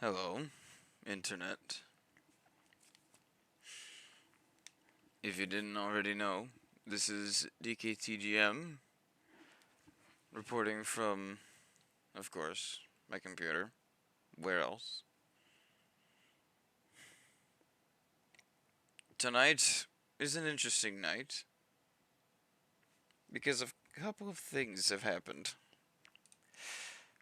Hello, Internet. If you didn't already know, this is DKTGM reporting from, of course, my computer. Where else? Tonight is an interesting night because a couple of things have happened.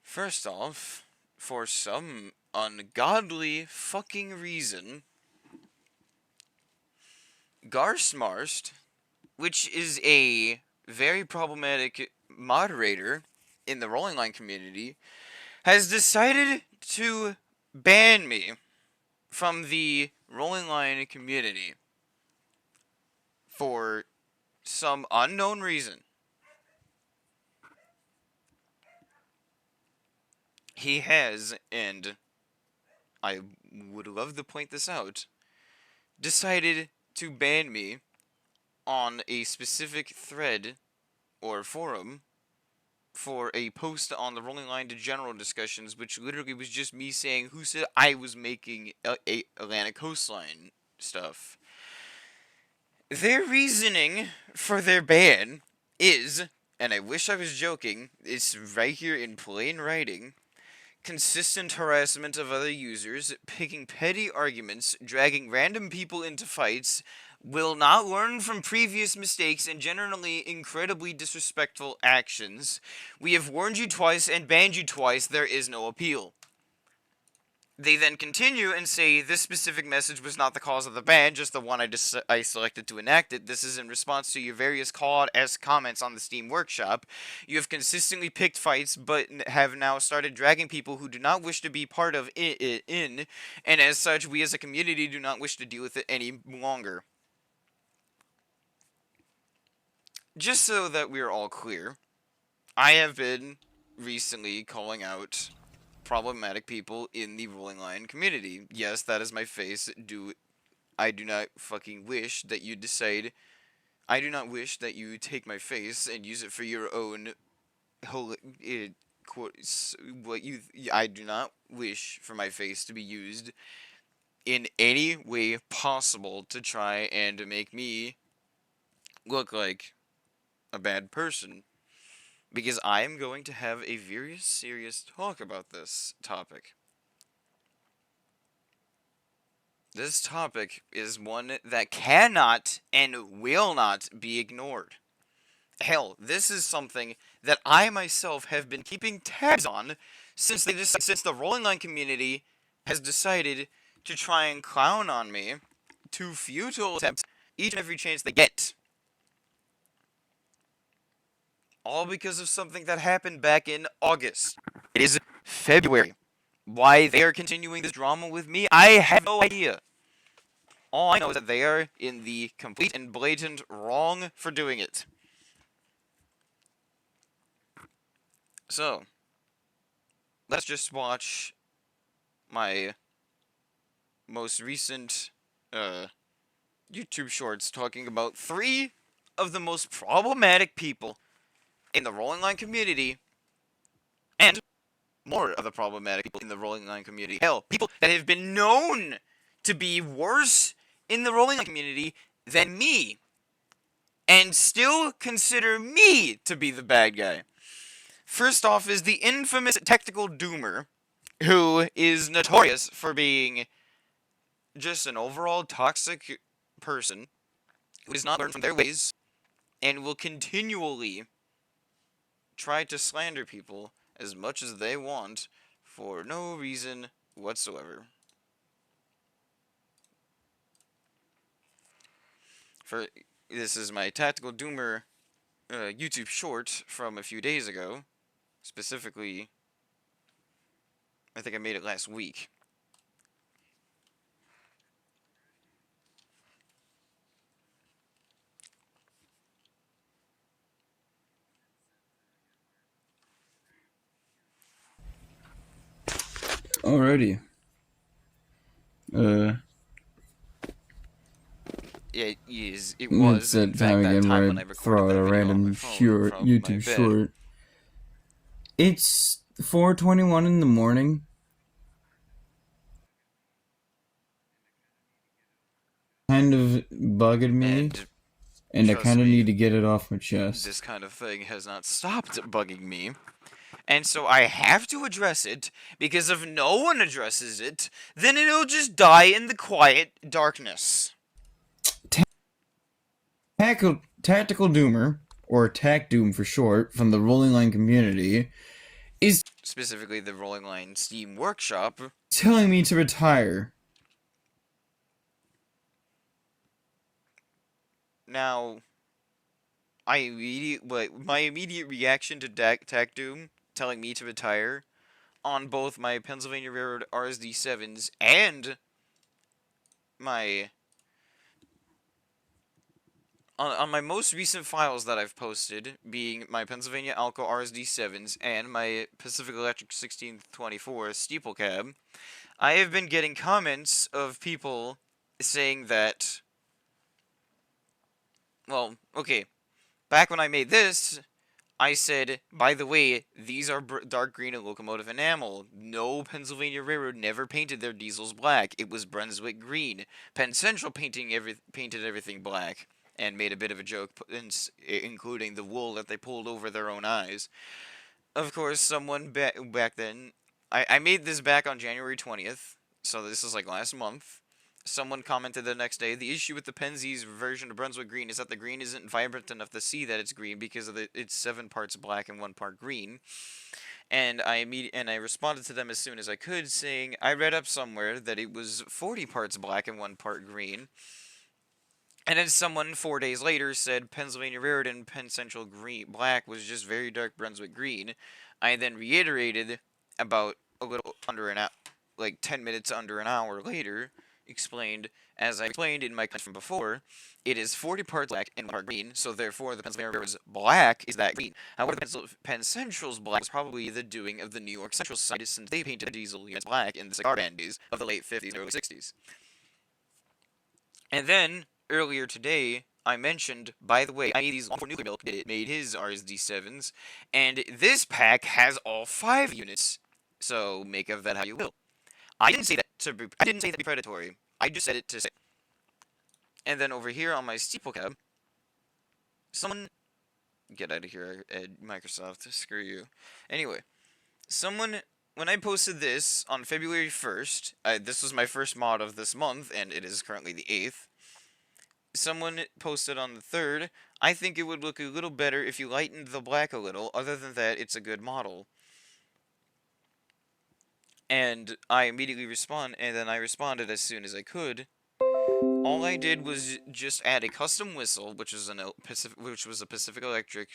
First off, for some ungodly fucking reason, Garsmarst, which is a very problematic moderator in the Rolling Line community, has decided to ban me from the Rolling Line community for some unknown reason. He has, and I would love to point this out, decided to ban me on a specific thread or forum for a post on the Rolling Line to General discussions, which literally was just me saying who said I was making a Atlantic coastline stuff. Their reasoning for their ban is, and I wish I was joking, it's right here in plain writing, consistent harassment of other users, picking petty arguments, dragging random people into fights, will not learn from previous mistakes, and generally incredibly disrespectful actions. We have warned you twice and banned you twice, there is no appeal. They then continue and say this specific message was not the cause of the ban, just the one I selected to enact it. This is in response to your various call-out-esque comments on the Steam Workshop. You have consistently picked fights, but have now started dragging people who do not wish to be part of it in, and as such, we as a community do not wish to deal with it any longer. Just so that we're all clear, I have been recently calling out problematic people in the Rolling Line community. Yes, that is my face. I do not fucking wish that you decide. I do not wish that you take my face and use it for your own what you. I do not wish for my face to be used in any way possible to try and make me look like a bad person. Because I am going to have a very serious talk about this topic. This topic is one that cannot and will not be ignored. Hell, this is something that I myself have been keeping tabs on since the Rolling Line community has decided to try and clown on me to futile attempts each and every chance they get. All because of something that happened back in August. It is February. Why they are continuing this drama with me, I have no idea. All I know is that they are in the complete and blatant wrong for doing it. So, let's just watch my most recent YouTube shorts talking about 3 of the most problematic people in the Rolling Line community, and more of the problematic people in the Rolling Line community. Hell, people that have been known to be worse in the Rolling Line community than me, and still consider me to be the bad guy. First off is the infamous Technical Doomer, who is notorious for being just an overall toxic person who does not learn from their ways and will continually try to slander people as much as they want for no reason whatsoever. This is my Tactical Doomer YouTube short from a few days ago. Specifically, I think I made it last week. Alrighty. It is. It It's was in that fact time that again time where when I I recorded throw out that a video on my random phone short from my YouTube bed. short. It's 4:21 in the morning. bugging me, And and I trust kind of me, need to get it off my chest. this kind of thing has not stopped bugging me. And so I have to address it, because if no one addresses it, then it'll just die in the quiet darkness. Tactical Doomer, or Tac Doom for short, from the Rolling Line community, is Specifically the Rolling Line Steam Workshop. telling me to retire. Now, my immediate reaction to Tac Doom telling me to retire on both my Pennsylvania Railroad RSD7s and my on my most recent files that I've posted, being my Pennsylvania Alco RSD7s and my Pacific Electric 1624 Steeple Cab, I have been getting comments of people saying that, well, okay, back when I made this, I said, by the way, these are dark green and locomotive enamel. No Pennsylvania Railroad never painted their diesels black. It was Brunswick green. Penn Central painted everything black and made a bit of a joke, including the wool that they pulled over their own eyes. Of course, someone back then, I made this back on January 20th, so this is like last month. Someone commented the next day, the issue with the Penzies version of Brunswick Green is that the green isn't vibrant enough to see that it's green because it's 7 parts black and 1 part green. And I responded to them as soon as I could, saying I read up somewhere that it was 40 parts black and 1 part green. And then someone 4 days later said Pennsylvania Railroad and Penn Central Green Black was just very dark Brunswick green. I then reiterated about a little under an hour, like 10 minutes under an hour later, explained, as I explained in my comment from before, it is 40 parts black and 1 part green, so therefore the Pennsylvania Railroad's black is that green. However, Penn Central's black was probably the doing of the New York Central side, since they painted diesel units black in the cigar band days of the late 50s and early 60s. And then, earlier today, I mentioned, by the way, I made these long for Nuclear Milk made his RSD7s, and this pack has all 5 units, so make of that how you will. I didn't say that to be predatory. I just said it to say. And then over here on my steeple cab, someone get out of here at Microsoft. Screw you. Anyway, someone when I posted this on February 1st, this was my first mod of this month, and it is currently the 8th. Someone posted on the 3rd, I think it would look a little better if you lightened the black a little. Other than that, it's a good model. And I immediately responded as soon as I could. All I did was just add a custom whistle, which was a Pacific Electric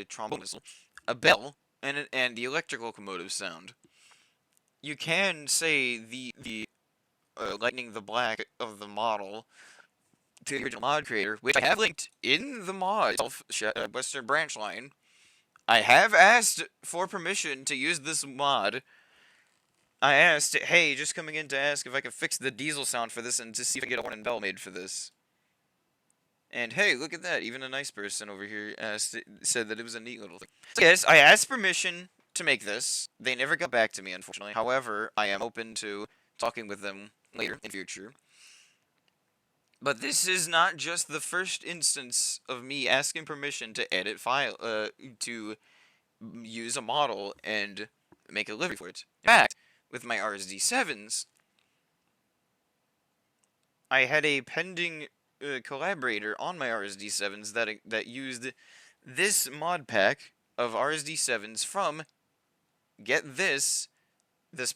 trombone whistle, a bell, and the electric locomotive sound. You can say the lightening the black of the model to the original mod creator, which I have linked in the mod itself, Western Branch Line. I have asked for permission to use this mod. I asked, hey, just coming in to ask if I could fix the diesel sound for this and to see if I can get a horn and bell made for this. And hey, look at that, even a nice person over here said that it was a neat little thing. So yes, I asked permission to make this. They never got back to me, unfortunately. However, I am open to talking with them later in future. But this is not just the first instance of me asking permission to edit to use a model and make a livery for it. In fact, with my RSD7s, I had a pending collaborator on my RSD7s that used this mod pack of RSD7s from, get this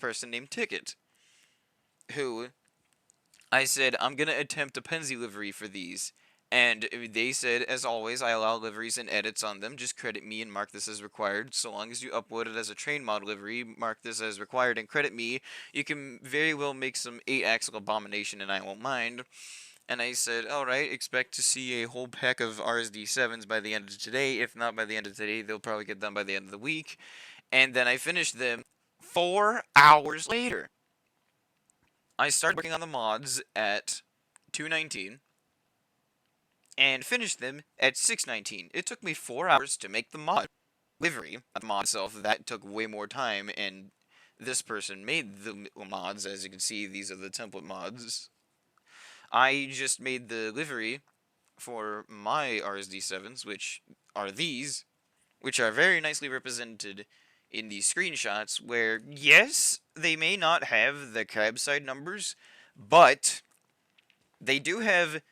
person named Ticket, who I said, I'm going to attempt a Penzi livery for these. And they said, as always, I allow liveries and edits on them. Just credit me and mark this as required. So long as you upload it as a train mod livery, mark this as required and credit me. You can very well make some 8-axle abomination and I won't mind. And I said, alright, expect to see a whole pack of RSD7s by the end of today. If not by the end of today, they'll probably get done by the end of the week. And then I finished them 4 hours later. I started working on the mods at 2:19 and finished them at 6:19. It took me 4 hours to make the mod livery. The mod itself, that took way more time, and this person made the mods. As you can see, these are the template mods. I just made the livery for my RSD7s, which are these, which are very nicely represented in these screenshots, where, yes, they may not have the cab side numbers, but they do have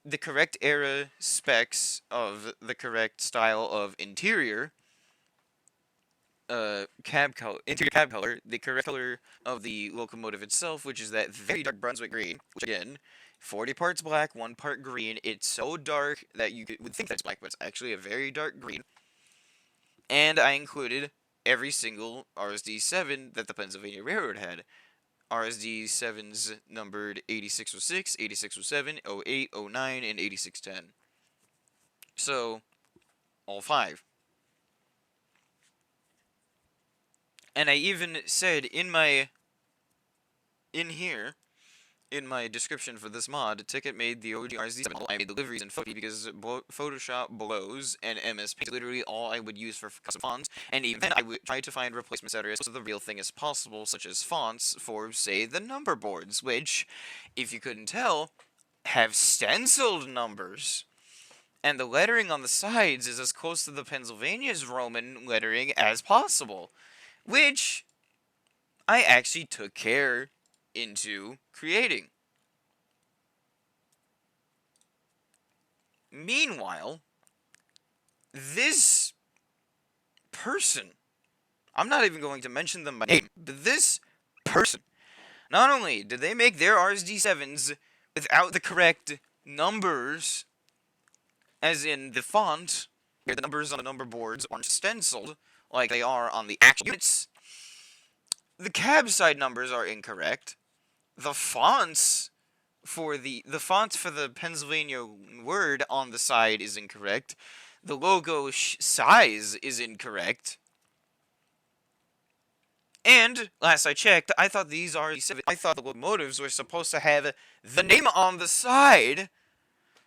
the correct era specs of the correct style of interior, interior cab color, the correct color of the locomotive itself, which is that very dark Brunswick green, which again, 40 parts black, 1 part green. It's so dark that you would think that's black, but it's actually a very dark green. And I included every single RSD7 that the Pennsylvania Railroad had. RSD7s numbered 8606, 8607, 08, 09, and 8610. So, all 5. And I even said in here, in my description for this mod, Ticket made the OG RSD7 model. I made the liveries in Photoshop because Photoshop blows, and MS Paint is literally all I would use for custom fonts, and even then I would try to find replacements that are as close to the real thing as possible, such as fonts for, say, the number boards, which, if you couldn't tell, have stenciled numbers. And the lettering on the sides is as close to the Pennsylvania's Roman lettering as possible, which I actually took care into creating. Meanwhile, this person, I'm not even going to mention them by name, but this person, not only did they make their RSD7s without the correct numbers, as in the font, where the numbers on the number boards aren't stenciled like they are on the actual units, the cab side numbers are incorrect. The fonts for the Pennsylvania word on the side is incorrect. The logo size is incorrect. And last I checked, I thought the locomotives were supposed to have the name on the side.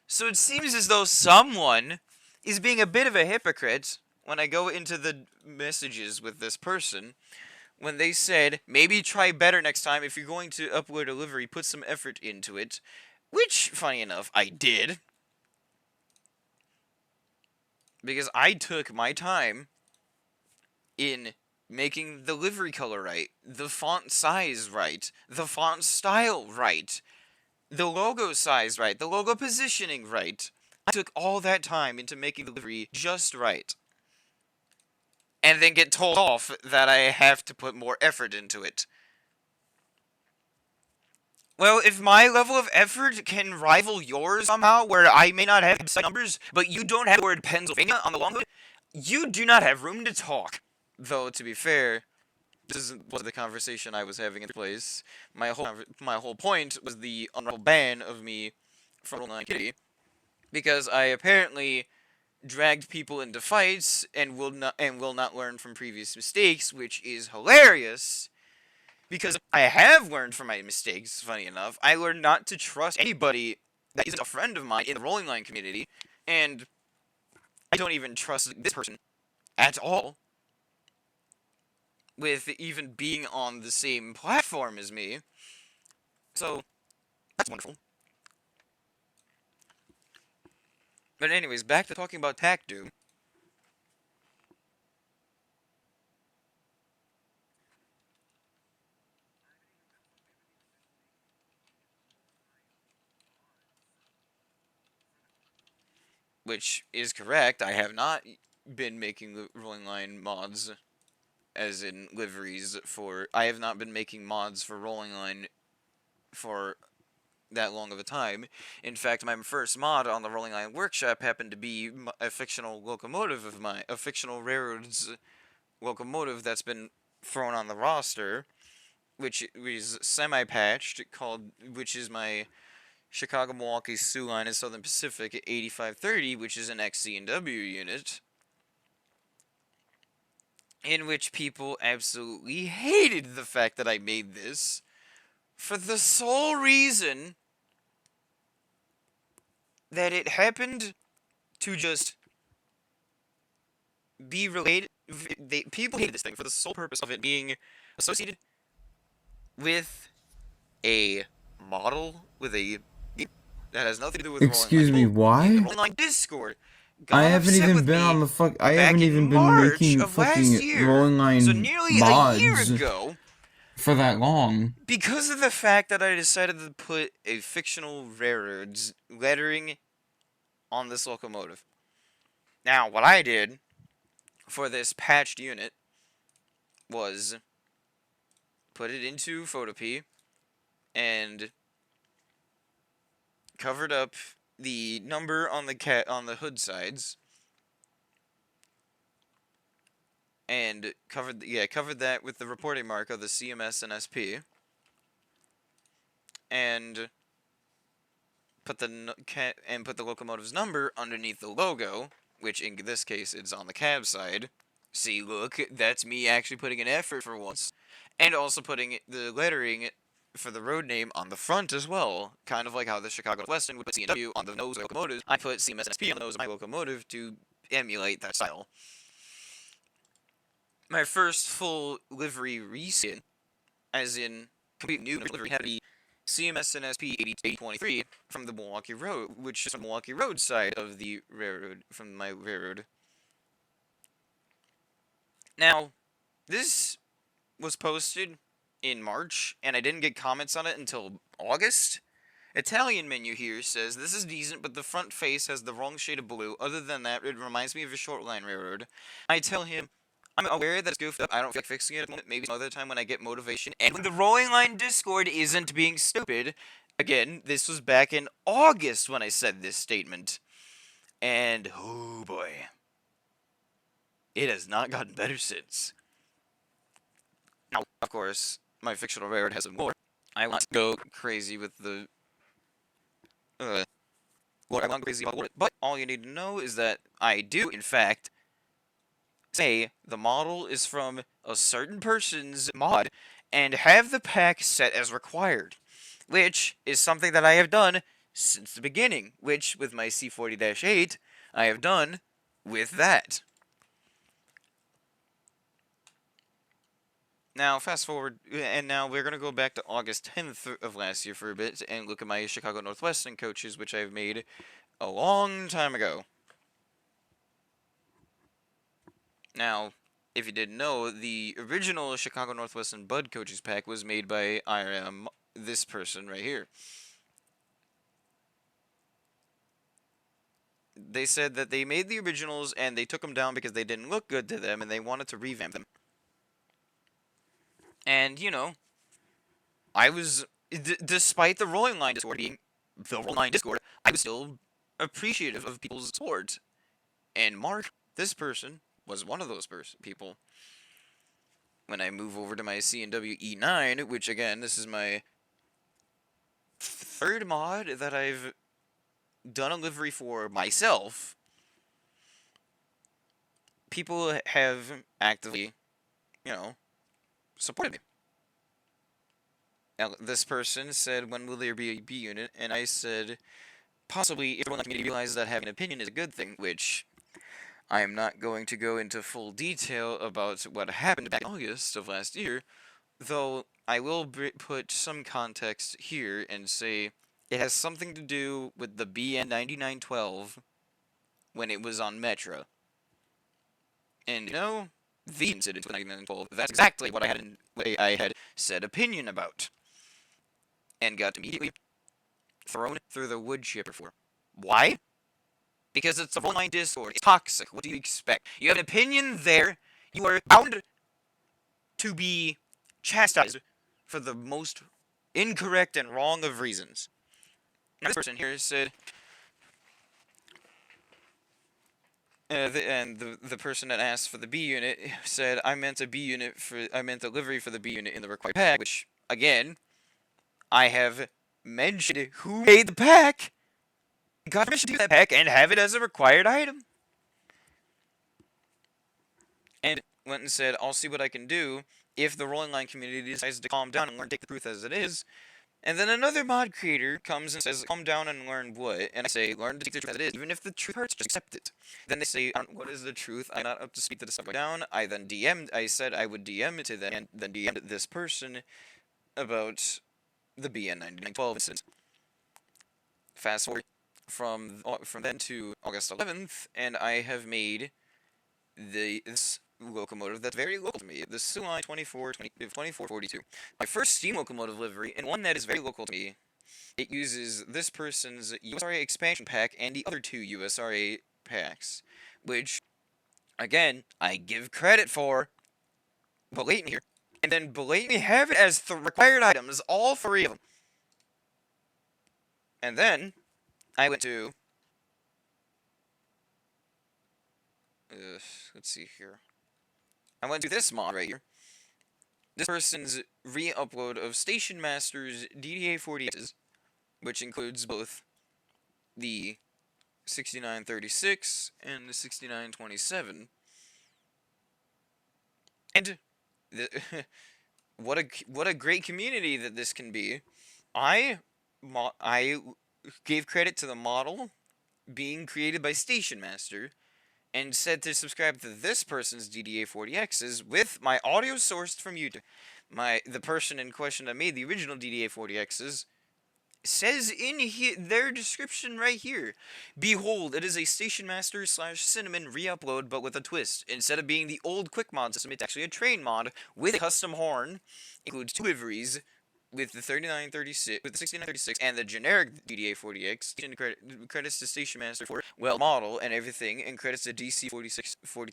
So it seems as though someone is being a bit of a hypocrite when I go into the messages with this person, when they said, maybe try better next time. If you're going to upload a livery, put some effort into it. Which, funny enough, I did. Because I took my time in making the livery color right, the font size right, the font style right, the logo size right, the logo positioning right. I took all that time into making the livery just right. And then get told off that I have to put more effort into it. Well, if my level of effort can rival yours somehow, where I may not have side numbers, but you don't have the word Pennsylvania on the long hood, you do not have room to talk. Though, to be fair, this was the conversation I was having in the place. My whole point was the honorable ban of me from Online Kitty, because I apparently dragged people into fights and will not learn from previous mistakes, which is hilarious. Because I have learned from my mistakes, funny enough. I learned not to trust anybody that isn't a friend of mine in the Rolling Line community, and I don't even trust this person at all, with even being on the same platform as me. So, that's wonderful. But anyways, back to talking about TACDO. Which is correct. I have not been making Rolling Line mods, as in liveries, for... I have not been making mods for Rolling Line for that long of a time. In fact, my first mod on the Rolling Line Workshop happened to be a fictional locomotive of mine, a fictional railroad's locomotive that's been thrown on the roster, which is semi-patched, which is my Chicago, Milwaukee, Sioux Line, and Southern Pacific 8530, which is an XC&W unit, in which people absolutely hated the fact that I made this, for the sole reason that it happened to just be related. People hated this thing for the sole purpose of it being associated with a model, with a that has nothing to do with Rolling Line Excuse me, people in the why? Rolling Line Discord I got haven't upset even with been on me the I back haven't in even been March making of last fucking year. rolling So line nearly a year mods ago, for that long. because of the fact that I decided to put a fictional railroad's lettering on this locomotive. Now, what I did for this patched unit was put it into Photopea and covered up the number on the hood sides and covered that with the reporting mark of the CMS and SP and put the locomotive's number underneath the logo, which in this case is on the cab side. See, look, that's me actually putting an effort for once. And also putting the lettering for the road name on the front as well. Kind of like how the Chicago Western would put C&W on the nose of locomotives. I put CMS and SP on the nose of my locomotive to emulate that style. My first full livery reskin, as in complete new livery, had to be CMS and SP 8023 from the Milwaukee Road, which is from the Milwaukee Road side of the railroad, from my railroad. Now, this was posted in March, and I didn't get comments on it until August. Italian menu here says, this is decent, but the front face has the wrong shade of blue. Other than that, it reminds me of a short line railroad. I tell him, I'm aware that it's goofed up. I don't feel like fixing it at the moment. Maybe some other time when I get motivation. And when the Rolling Line Discord isn't being stupid. Again, this was back in August when I said this statement. And, oh boy. It has not gotten better since. Now, of course, my fictional railroad has some more. I want to go crazy with the Lord, I want crazy about it, but all you need to know is that I do, in fact, say the model is from a certain person's mod and have the pack set as required, which is something that I have done since the beginning, which, with my C40-8, I have done with that. Now, fast forward, and now we're going to go back to August 10th of last year for a bit and look at my Chicago Northwestern coaches, which I've made a long time ago. Now, if you didn't know, the original Chicago Northwestern Bud Coaches pack was made by this person right here. They said that they made the originals and they took them down because they didn't look good to them and they wanted to revamp them. And, you know, I was, despite the Rolling Line Discord being the Rolling Line Discord, I was still appreciative of people's support. And Mark, this person, was one of those people. When I move over to my C&W E9, which again, this is my third mod that I've done a livery for myself, people have actively, supported me. Now, this person said, when will there be a B unit? And I said, possibly if everyone in the community realizes that having an opinion is a good thing, which I am not going to go into full detail about what happened back in August of last year, though I will put some context here and say it has something to do with the BN 9912 when it was on Metro. And the incident with 9912, that's exactly what I had said opinion about. And got immediately thrown through the wood chipper for. Why? Because it's a Rolling Line Discord. It's toxic. What do you expect? You have an opinion there. You are bound to be chastised for the most incorrect and wrong of reasons. Now, this person here said, the person that asked for the B unit said, I meant a livery for the B unit in the required pack, which, again, I have mentioned who made the pack, got permission to do that pack, and have it as a required item. And went and said, I'll see what I can do if the Rolling Line community decides to calm down and learn to take the truth as it is. And then another mod creator comes and says, calm down and learn what? And I say, learn to take the truth as it is. Even if the truth hurts, just accept it. Then they say, what is the truth? I'm not up to speed to this down. I said I would DM it to them, and then DM'd this person about the BN 9912 incident. Fast forward from then to August 11th, and I have made this locomotive that's very local to me, the Suline 2442. My first steam locomotive livery, and one that is very local to me. It uses this person's USRA expansion pack and the other two USRA packs, which, again, I give credit for, blatantly here, and then blatantly have it as the required items, all three of them. And then I went to, let's see here. I went to this mod right here. This person's re-upload of Station Master's DDA-40Xs, which includes both the 6936 and the 6927. And the, what a great community that this can be. I gave credit to the model being created by Station Master, and said to subscribe to this person's DDA-40Xs with my audio sourced from YouTube. The person in question that made the original DDA-40Xs says in their description right here, behold, it is a Station Master / Cinnamon re-upload, but with a twist. Instead of being the old quick mod system, it's actually a train mod with a custom horn. Includes two liveries with the 6936 and the generic DDA-40X. Credits to Station Master for model and everything, and credits to DC-42 for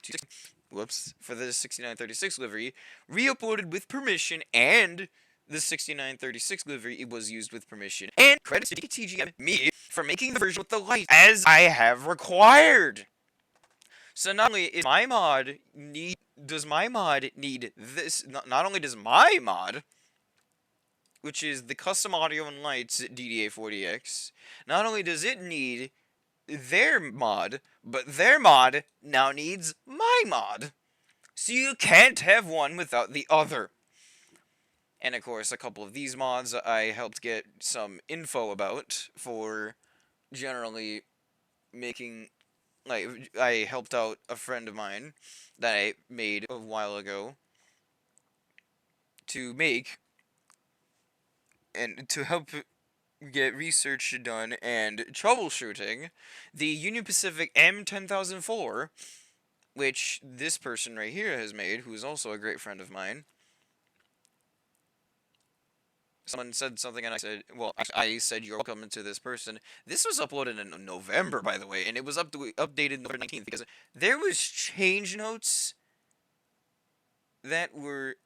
the 6936 livery, re-uploaded with permission, and the 6936 livery, it was used with permission, and credits to DKTGM me for making the version with the light as I have required. So not only is my mod does my mod need this, not only does my mod, which is the custom audio and lights DDA-40X, not only does it need their mod, but their mod now needs my mod. So you can't have one without the other. And of course, a couple of these mods I helped get some info about for generally making, like, I helped out a friend of mine that I made a while ago to make, and to help get research done and troubleshooting the Union Pacific M10004, which this person right here has made, who is also a great friend of mine. Someone said something and I said, well, I said you're welcome to this person. This was uploaded in November, by the way, and it was updated November 19th, because there was change notes that were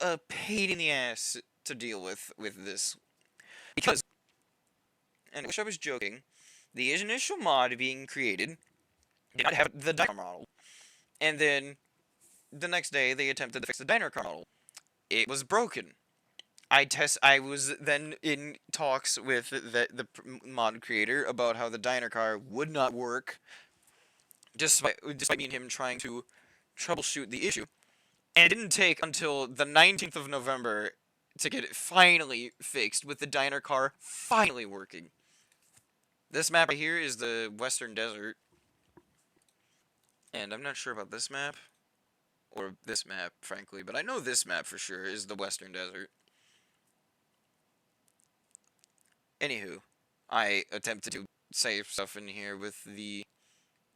a pain in the ass to deal with this. Because, and I wish I was joking, the initial mod being created did not have the diner model. And then, the next day, they attempted to fix the diner car model. It was broken. I was then in talks with the mod creator about how the diner car would not work, despite me and him trying to troubleshoot the issue. And it didn't take until the 19th of November to get it finally fixed, with the diner car finally working. This map right here is the Western Desert. And I'm not sure about this map, or this map, frankly, but I know this map for sure is the Western Desert. Anywho, I attempted to save stuff in here with the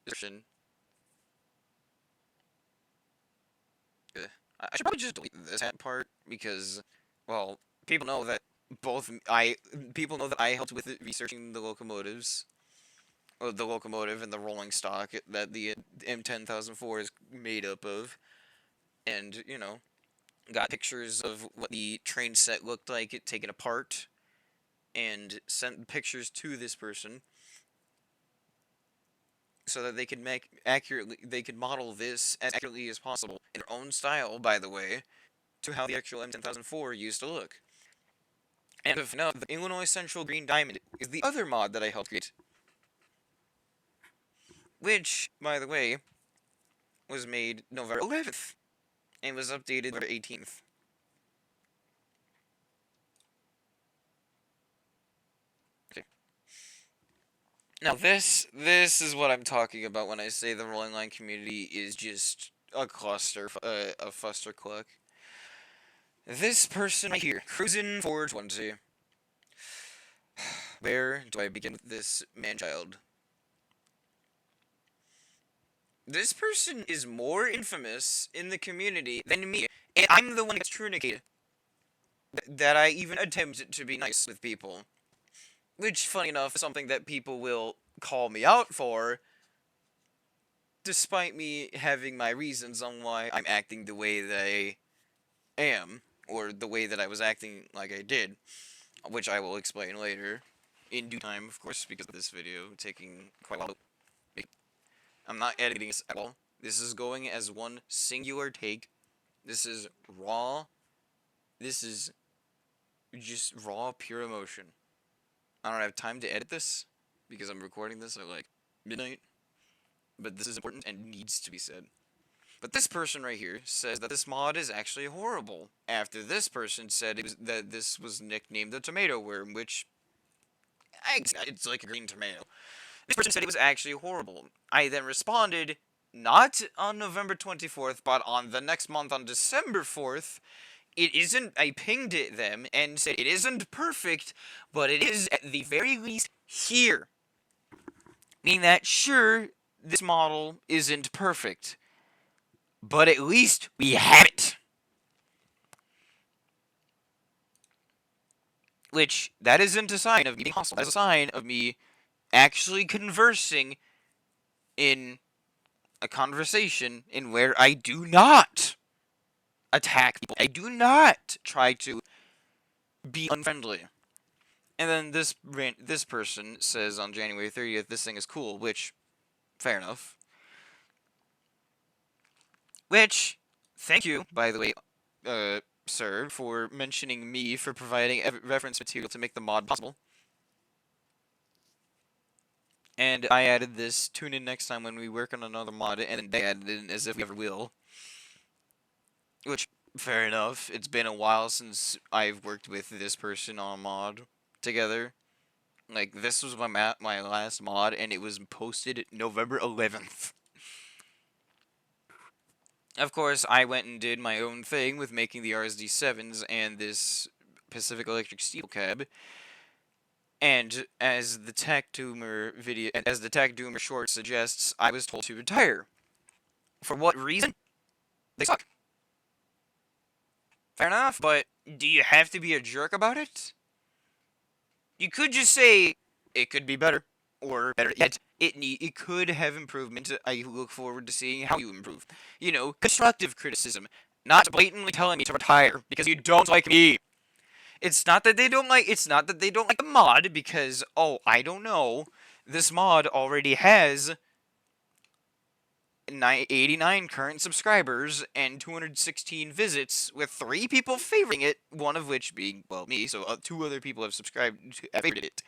description. I should probably just delete this part, because, well, people know that I helped with researching the locomotives, or the locomotive and the rolling stock that the M10004 is made up of, and, you know, got pictures of what the train set looked like, it taken apart, and sent pictures to this person, so that they could they could model this as accurately as possible, in their own style, by the way, to how the actual M10004 used to look. And if not, the Illinois Central Green Diamond is the other mod that I helped create, which, by the way, was made November 11th, and was updated November 18th. Now this is what I'm talking about when I say the Rolling Line community is just a cluster, a fustercluck. This person right here, Cruisin' 420. Where do I begin with this man-child? This person is more infamous in the community than me, and I'm the one that gets trunicated. That I even attempt to be nice with people. Which, funny enough, is something that people will call me out for, despite me having my reasons on why I'm acting the way that I am, or the way that I was acting like I did, which I will explain later, in due time, of course, because of this video taking quite a while. I'm not editing this at all. This is going as one singular take. This is raw. This is just raw, pure emotion. I don't have time to edit this, because I'm recording this at, like, midnight. But this is important and needs to be said. But this person right here says that this mod is actually horrible, after this person said that this was nicknamed the tomato worm, which, it's like a green tomato. This person said it was actually horrible. I then responded, not on November 24th, but on the next month, on December 4th, it isn't, I pinged them and said it isn't perfect, but it is at the very least here. Meaning that, sure, this model isn't perfect, but at least we have it. Which, that isn't a sign of me being hostile. That's a sign of me actually conversing in a conversation in where I do not attack people. I do not try to be unfriendly. And then this person says on January 30th, this thing is cool, which, fair enough. Which, thank you, by the way, sir, for mentioning me for providing reference material to make the mod possible. And I added this, tune in next time when we work on another mod, and then they added it as if we ever will. Which, fair enough, it's been a while since I've worked with this person on a mod together. Like, this was my last mod, and it was posted November 11th. Of course, I went and did my own thing with making the RSD-7s and this Pacific Electric Steel Cab. And as the Tech Doomer short suggests, I was told to retire. For what reason? They suck. Fair enough, but do you have to be a jerk about it? You could just say, it could be better, or better yet, it could have improvement. I look forward to seeing how you improve. You know, constructive criticism, not blatantly telling me to retire because you don't like me. It's not that they don't like the mod because, oh, I don't know, this mod already has 89 current subscribers and 216 visits, with 3 people favoring it, one of which being, well, me, so 2 other people have favored it.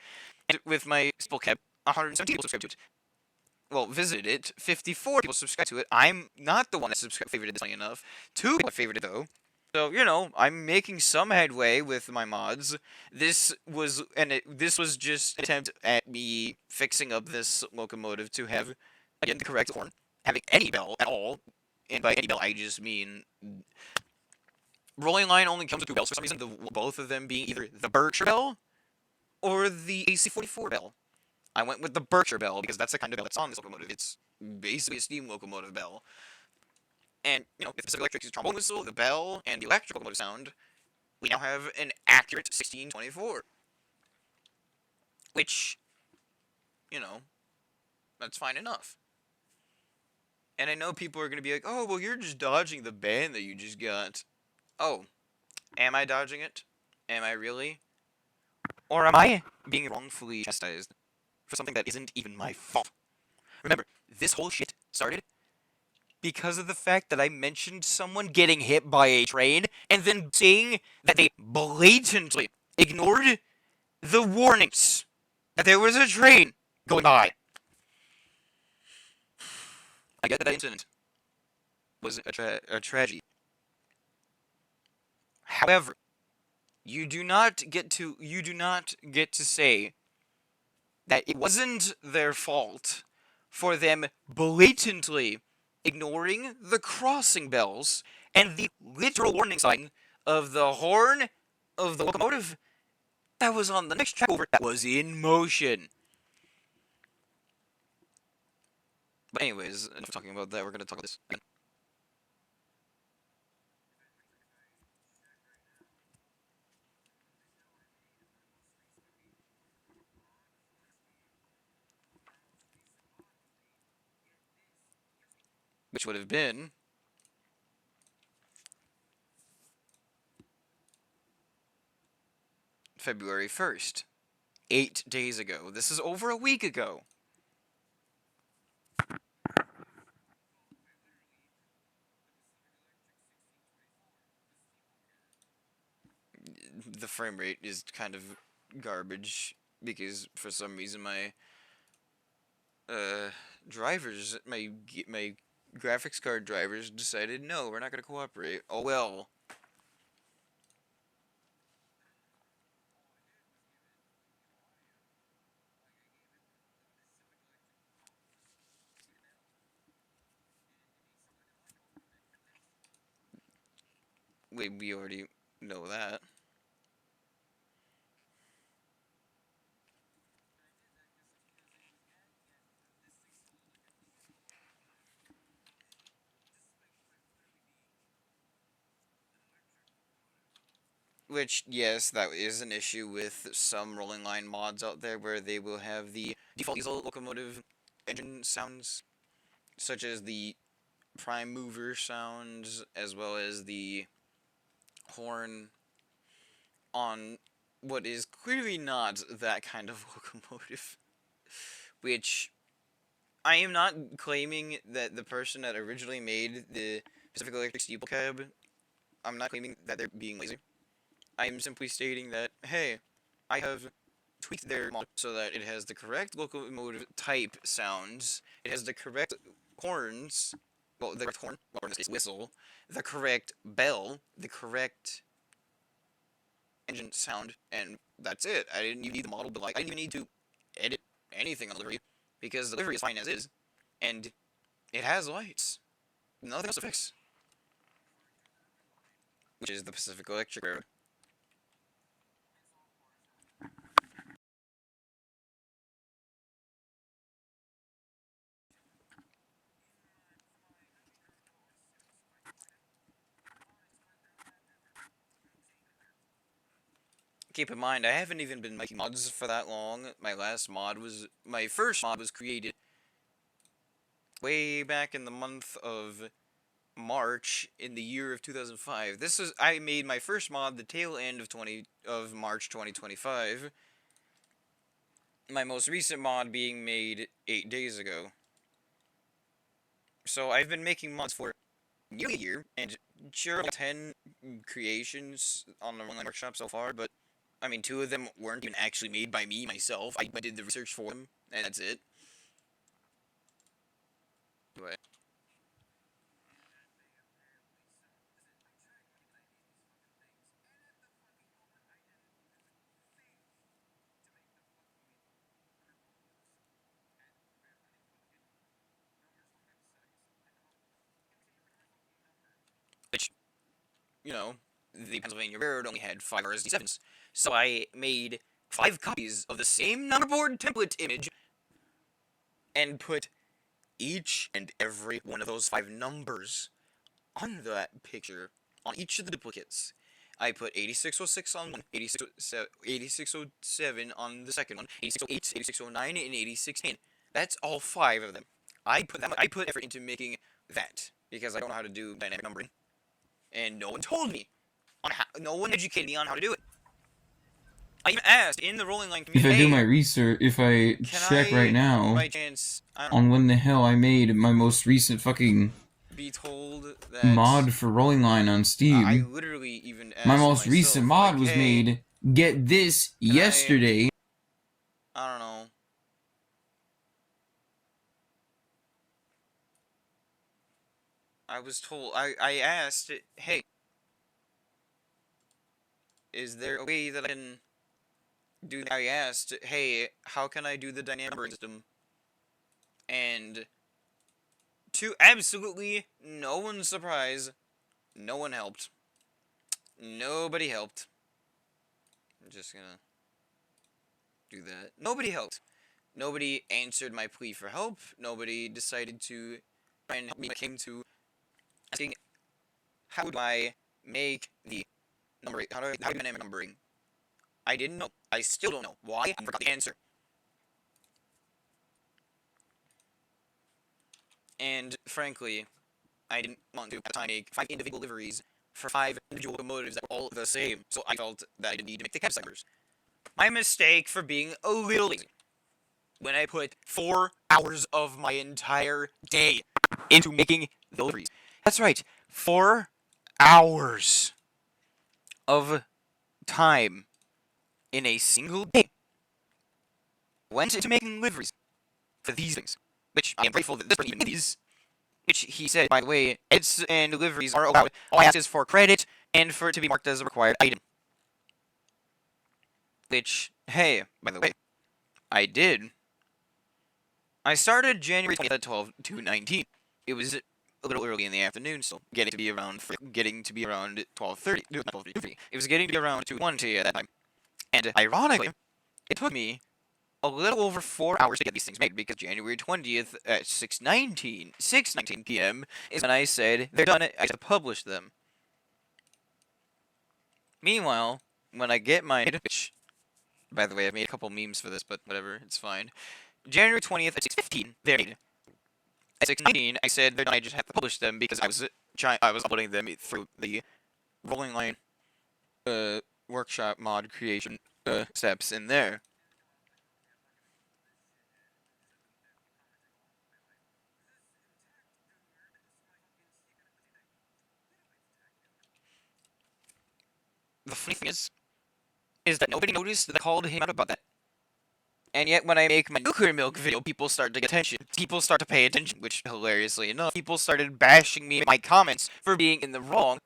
And with my simple cap, 117 people subscribed to it. Well, visited it, 54 people subscribed to it. I'm not the one that favorited this, funny enough. 2 people favored it, though. So, you know, I'm making some headway with my mods. This was just an attempt at me fixing up this locomotive to have, again, the correct horn. Having any bell at all, and by any bell I just mean rolling line only comes with 2 bells for some reason, both of them being either the Berkshire bell or the AC-44 bell. I went with the Berkshire bell because that's the kind of bell that's on this locomotive. It's basically a steam locomotive bell. And, you know, with the Pacific Electric's trombone whistle, the bell, and the electric locomotive sound, we now have an accurate 1624. Which, you know, that's fine enough. And I know people are going to be like, oh, well, you're just dodging the ban that you just got. Oh, am I dodging it? Am I really? Or am I being wrongfully chastised for something that isn't even my fault? Remember, this whole shit started because of the fact that I mentioned someone getting hit by a train and then saying that they blatantly ignored the warnings that there was a train going by. I get that incident was a tragedy. However, you do not get to say that it wasn't their fault for them blatantly ignoring the crossing bells and the literal warning sign of the horn of the locomotive that was on the next track over that was in motion. But anyways, enough talking about that. We're gonna talk about this, which would have been February 1st, 8 days ago. This is over a week ago. The frame rate is kind of garbage because for some reason my drivers, my graphics card drivers decided no, we're not gonna cooperate. Oh well. We already know that. Which, yes, that is an issue with some rolling line mods out there where they will have the default diesel locomotive engine sounds, such as the prime mover sounds, as well as the horn on what is clearly not that kind of locomotive. Which, I am not claiming that the person that originally made the Pacific Electric Steeple Cab, I'm not claiming that they're being lazy. I am simply stating that, hey, I have tweaked their model so that it has the correct locomotive type sounds, it has the correct horns, well, the correct horn, or in this case, whistle, the correct bell, the correct engine sound, and that's it. I didn't even need the model, but like, I didn't even need to edit anything on the livery, because the livery is fine as is, and it has lights. Nothing else to fix. Which is the Pacific Electric Railroad. Keep in mind, I haven't even been making mods for that long. My first mod was created way back in the month of March in the year of 2005. I made my first mod the tail end of March 2025. My most recent mod being made 8 days ago. So I've been making mods for nearly a year, and sure, 10 creations on the online workshop so far, but I mean, 2 of them weren't even actually made by me myself. I did the research for them, and that's it. Anyway, which, you know, the Pennsylvania Railroad only had 5 RSD7s, so I made 5 copies of the same numberboard template image and put each and every one of those 5 numbers on that picture, on each of the duplicates. I put 8606 on one, 8607 on the second one, 8608, 8609, and 8610. That's all 5 of them. I put effort into making that because I don't know how to do dynamic numbering, and no one told me on how. No one educated me on how to do it. I even asked in the rolling line If community. I do hey, my research, if I check right now by chance, on when the hell I made my most recent fucking be told that mod for Rolling Line on I Steam, literally even asked my most myself, recent mod like, was hey, made, get this, yesterday. I don't know. I was told, I asked, hey, is there a way that I can do that? I asked, hey, how can I do the dynamic numbering system? And to absolutely no one's surprise, no one helped. Nobody helped. I'm just gonna do that. Nobody helped. Nobody answered my plea for help. Nobody decided to try and help me when it came to asking, how do I make the numbering? How do I name numbering? I didn't know. I still don't know. Why? I forgot the answer. And frankly, I didn't want to at the time make 5 individual liveries for 5 individual locomotives that were all the same, so I felt that I didn't need to make the cab ciphers. My mistake for being a little lazy. When I put 4 hours of my entire day into making the liveries. That's right, 4 hours of time in a single day went into making liveries for these things, which I am grateful that this person even made these. Which he said, by the way, edits and deliveries are allowed. All I ask is for credit and for it to be marked as a required item. Which, hey, by the way, I did. I started January 20th at 12 to 19. It was a little early in the afternoon, so getting to be around 12:30. No, not 12:30. It was getting to be around 2:20 at that time. And ironically, it took me a little over 4 hours to get these things made, because January 20th at 6:19 p.m. is when I said they're done. I had to publish them. Meanwhile, when I get my which, by the way, I made a couple memes for this, but whatever, it's fine. January 20th at 6:15, they're made. At 6:19, I said they're done. I just have to publish them because I was uploading them through the rolling line workshop mod creation steps in there. The funny thing is that nobody noticed that I called him out about that. And yet, when I make my nuclear milk video, people start to get attention. People start to pay attention, which, hilariously enough, people started bashing me in my comments for being in the wrong,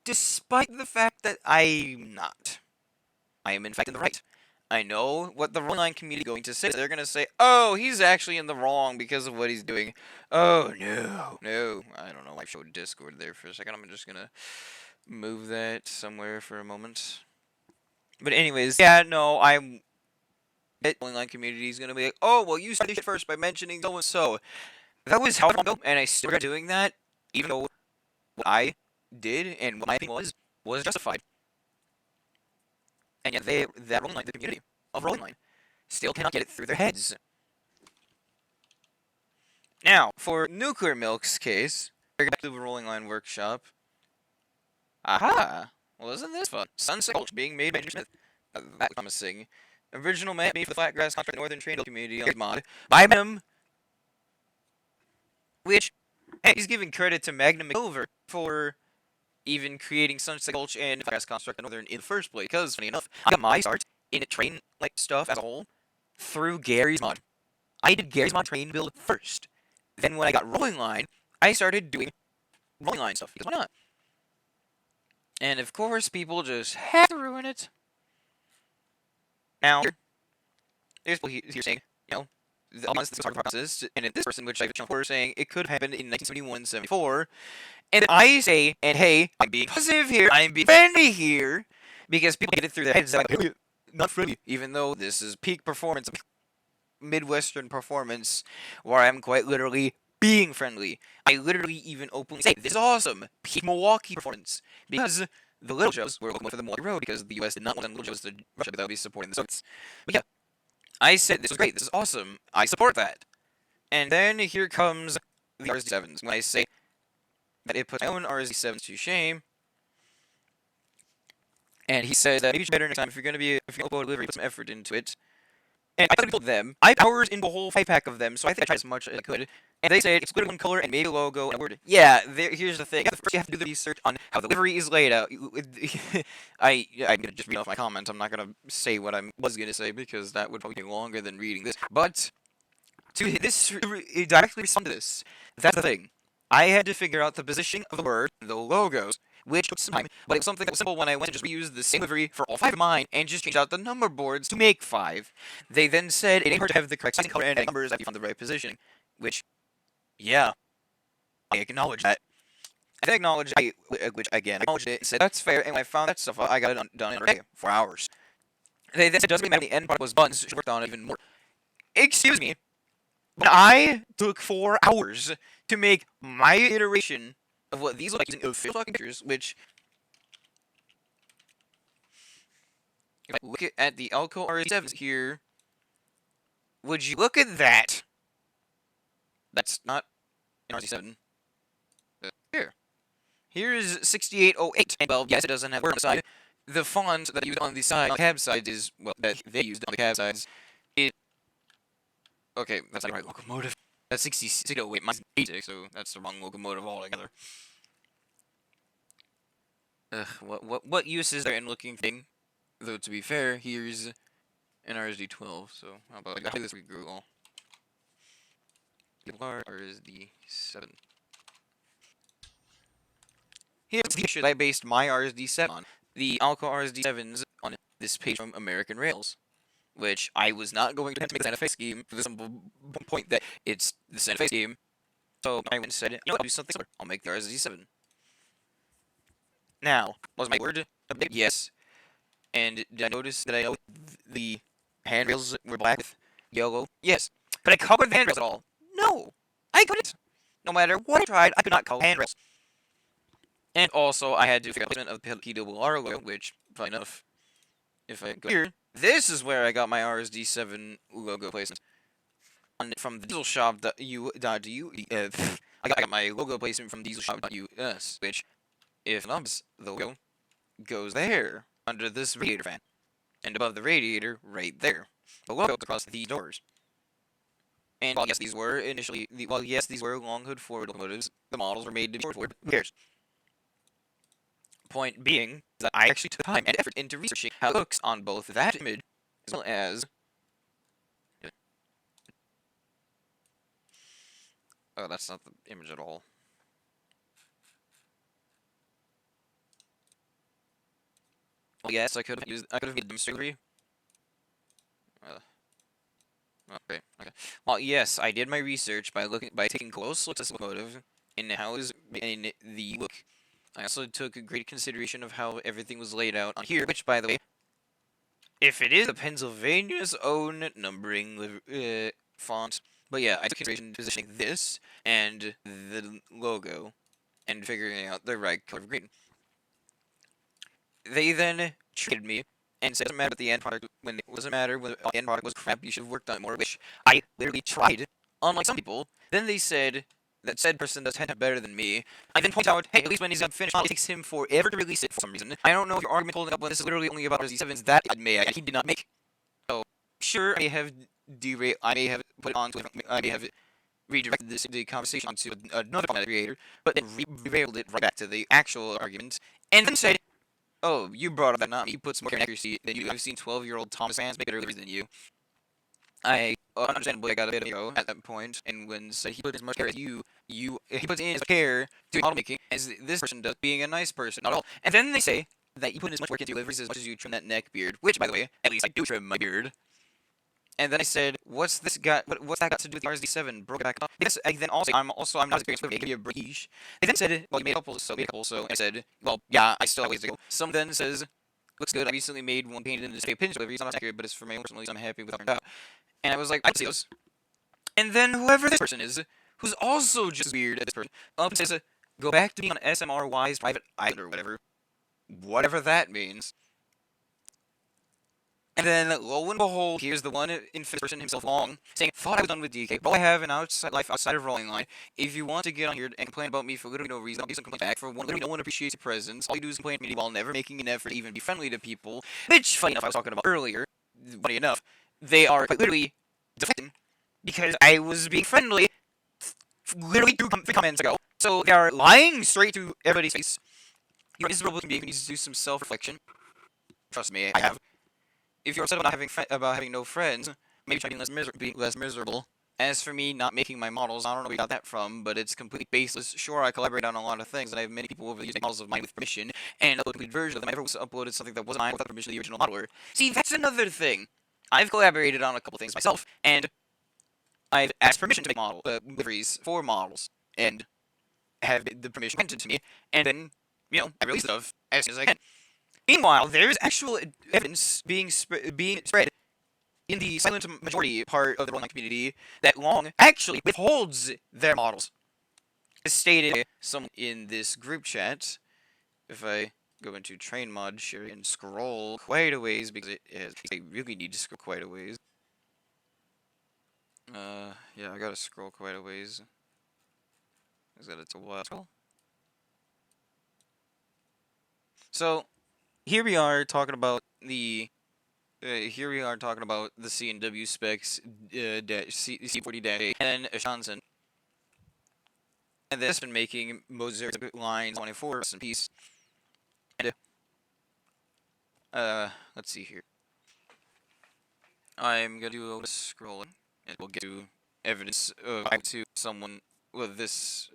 despite the fact that I'm not. I am, in fact, in the right. I know what the online community is going to say. They're going to say, oh, he's actually in the wrong because of what he's doing. Oh, no. No. I don't know. I showed Discord there for a second. I'm just going to move that somewhere for a moment. But anyways, yeah, no, the online community is going to be like, oh, well, you started this shit first by mentioning so-and-so. That was how I felt, and I still regret doing that, even though what I did and what my opinion was justified. And yet that rolling line, the community of rolling line, still cannot get it through their heads. Now, for Nuclear Milk's case, we're back to the rolling line workshop. Aha! Well, isn't this fun? Sunset Gulch being made by Andrew Smith. That's promising. Original map made for the Flatgrass Contract Northern Train community mod by him, which, hey, he's giving credit to Magnum McSilver for even creating Sunset Gulch and Flatgrass Construct Northern in the first place, because, funny enough, I got my start in train like stuff as a whole through Gary's mod. I did Gary's mod train build first. Then when I got Rolling Line, I started doing Rolling Line stuff, because why not? And of course, people just have to ruin it. Now, there's people here saying, you know, the months this process, and in this person, which I've shown saying it could happen in 1971, 74, and I say, and hey, I'm being positive here, I'm being friendly here, because people get it through their heads that I'm not friendly, even though this is peak performance, Midwestern performance, where I'm quite literally being friendly. I literally even openly say, this is awesome, peak Milwaukee performance, because the Little Joes were looking for the Milwaukee Road, because the US did not want the Little Joes to Russia without be supporting the Soviets. But yeah, I said, this was great, this is awesome, I support that. And then here comes the RSD7s, when I say that it puts my own RSD7s to shame, and he says that maybe you should better next time, if you're going to upload a delivery, put some effort into it. And I told them, I have hours in the whole 5-pack of them, so I think I tried as much as I could. And they said, it's literally one color and maybe a logo and a word. Yeah, here's the thing. First you have to do the research on how the livery is laid out. I'm going to just read off my comments. I'm not going to say what I was going to say, because that would probably take longer than reading this. But, to directly respond to this, that's the thing. I had to figure out the positioning of the word, the logos, which took some time, but it was something that was simple when I went to just reuse the same livery for all 5 of mine and just change out the number boards to make 5. They then said it ain't hard to have the correct sizing, color, and numbers if you found the right positioning, which, yeah, I acknowledge that. I acknowledge which again, I acknowledged it and said, that's fair, and when I found that stuff, I got it done in 4 hours. They then said, doesn't matter the end product was done, so she worked on it even more. Excuse me, but I took 4 hours to make my iteration of what these look like using official fucking pictures, which, if I look at the Alco RS7s here, would you look at that? That's not an RZ7. Here. Here is 6808. And, well, yes, it doesn't have word on the side. The font that used on the side, on the cab side, is, well, that they used on the cab sides. Okay, that's not the right locomotive. That's 6808. Mine's 86, so that's the wrong locomotive altogether. Ugh, what use is there in looking thing? Though, to be fair, here's an RSD12, so how about I this we Google. RSD7. Here's the issue that I based my RSD7 on. The Alco RSD7s on this page from American Rails, which I was not going to attempt to make a Santa Fe scheme for the simple point that it's the Santa Fe scheme. So I went and said, you know what, I'll do something similar. I'll make the RSD7. Now, was my word update? Yes. And did I notice that the handrails were black with yellow? Yes. But I colored the handrails at all? No. I couldn't. No matter what I tried, I could not color handrails. And also, I had to figure out the placement of the PWR logo, which, funny enough, if I go here, this is where I got my RSD7 logo placement. From the dieselshop.u. I got my logo placement from dieselshop.us, which, if not, the logo goes there, under this radiator fan. And above the radiator, right there. The logo across these doors. And while yes, these were initially, these were long hood forward locomotives, the models were made to be short forward. Who cares? Point being that I actually took time and effort into researching how it looks on both that image as well as. Oh, that's not the image at all. Well, yes, I could have made them surgery. Okay. Well, yes, I did my research by taking close looks at this locomotive and how it is in the look. I also took great consideration of how everything was laid out on here, which, by the way, if it is Pennsylvania's own numbering font, but yeah, I took consideration positioning this and the logo and figuring out the right color of green. They then treated me and said it doesn't matter what the end product when it doesn't matter when the end product was crap, you should have worked on it more, which I literally tried, unlike some people. Then they said that said person does 10 times better than me. I then point out, hey, at least when he's done finished, it takes him forever to release it for some reason. I don't know if your argument holding up when this is literally only about RZ7s that he did not make. So sure, I may have put it on to I may have redirected the conversation onto another content creator, but then derailed it right back to the actual argument, and then said, oh, you brought up that not me. You put some more accuracy than you. I've seen 12-year-old Thomas Sands make it earlier than you. I understandably I got a bit of ego at that point, and when said he put as much care as he puts in as much care to model making as this person does, being a nice person, not at all. And then they say that you put in as much work into deliveries as much as you trim that neck beard, which, by the way, at least I do trim my beard. And then I said, what's that got to do with the RSD7? Broke it back up. I'm not experienced with it. It could be a breach. They then said, well, you made a couple, so and I said, well, yeah, I still have ways to go. Some then says, looks good. I recently made one painted in the state pinch delivery. It's not accurate, but it's for my own personal use. I'm happy with how it turned out. And I was like, I see those. And then whoever this person is, who's also just weird at this person, up and says, go back to being on SMRY's private island or whatever. Whatever that means. And then, lo and behold, here's the one in first person himself long, saying, thought I was done with DK, but I have an life outside of Rolling Line. If you want to get on here and complain about me for literally no reason, I'll do some complaint back. For one, literally no one appreciates your presence. All you do is complain to me while never making an effort to even be friendly to people. Which, funny enough, I was talking about earlier. Funny enough, they are quite literally deflecting because I was being friendly literally 2 comments ago. So they are lying straight to everybody's face. You're miserable to be. You need to do some self-reflection. Trust me, I have. If you're upset about having no friends, maybe try being less miserable. As for me not making my models, I don't know where we got that from, but it's completely baseless. Sure, I collaborate on a lot of things, and I have many people over the years make models of mine with permission, and upload a complete version of them. I never uploaded something that wasn't mine without the permission of the original modeler. See, that's another thing. I've collaborated on a couple things myself, and I've asked permission to make liveries for models, and have the permission granted to me, and then, I release stuff as soon as I can. Meanwhile, there's actual evidence being spread in the silent majority part of the online community that Long actually withholds their models. As stated by someone in this group chat, if I go into train mod share and scroll quite a ways, because I really need to scroll quite a ways. Yeah, I gotta scroll quite a ways. Is that it's a while? So, here we are talking about the C&W specs C40-8 and Johnson. And that's been making Mozart lines 24 rest in peace. And let's see here. I'm gonna do a little scrolling, and we'll get to evidence to someone with this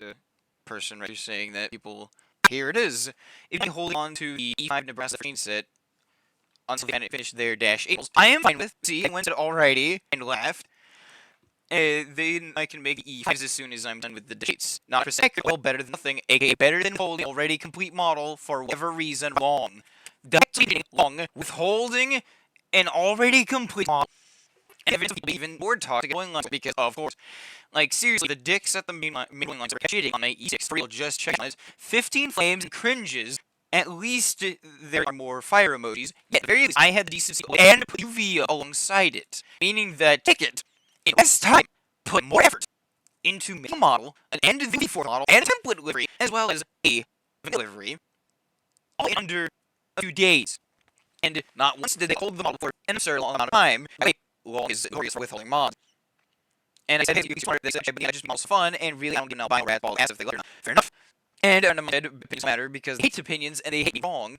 person right here saying that people. Here it is. If you holding on to the E5 Nebraska train set until they finish their dash 8, I am fine with. See, I went it already and left. Then I can make E5s as soon as I'm done with the dates. Not for second, well, better than nothing, aka better than holding already complete model for whatever reason Long. That's Long withholding an already complete model. And even more toxic going on because, of course, like seriously, the dicks at the main lines are cheating on my E6 real just check on it. 15 flames and cringes. At least there are more fire emojis. Yet, at the very least, I had the decency and put UV alongside it, meaning that ticket in less time put more effort into making a model, an end of the V4 model, and a template delivery, as well as a delivery, all in under a few days. And not once did they hold the model for an absurd long amount of time. Long is glorious for withholding mods. And I said, hey, you can smart this, I just model's fun, and really I don't get no buying rat ball as if they learn. Fair enough. And in my head, opinions matter because they hate opinions and they hate me wrong.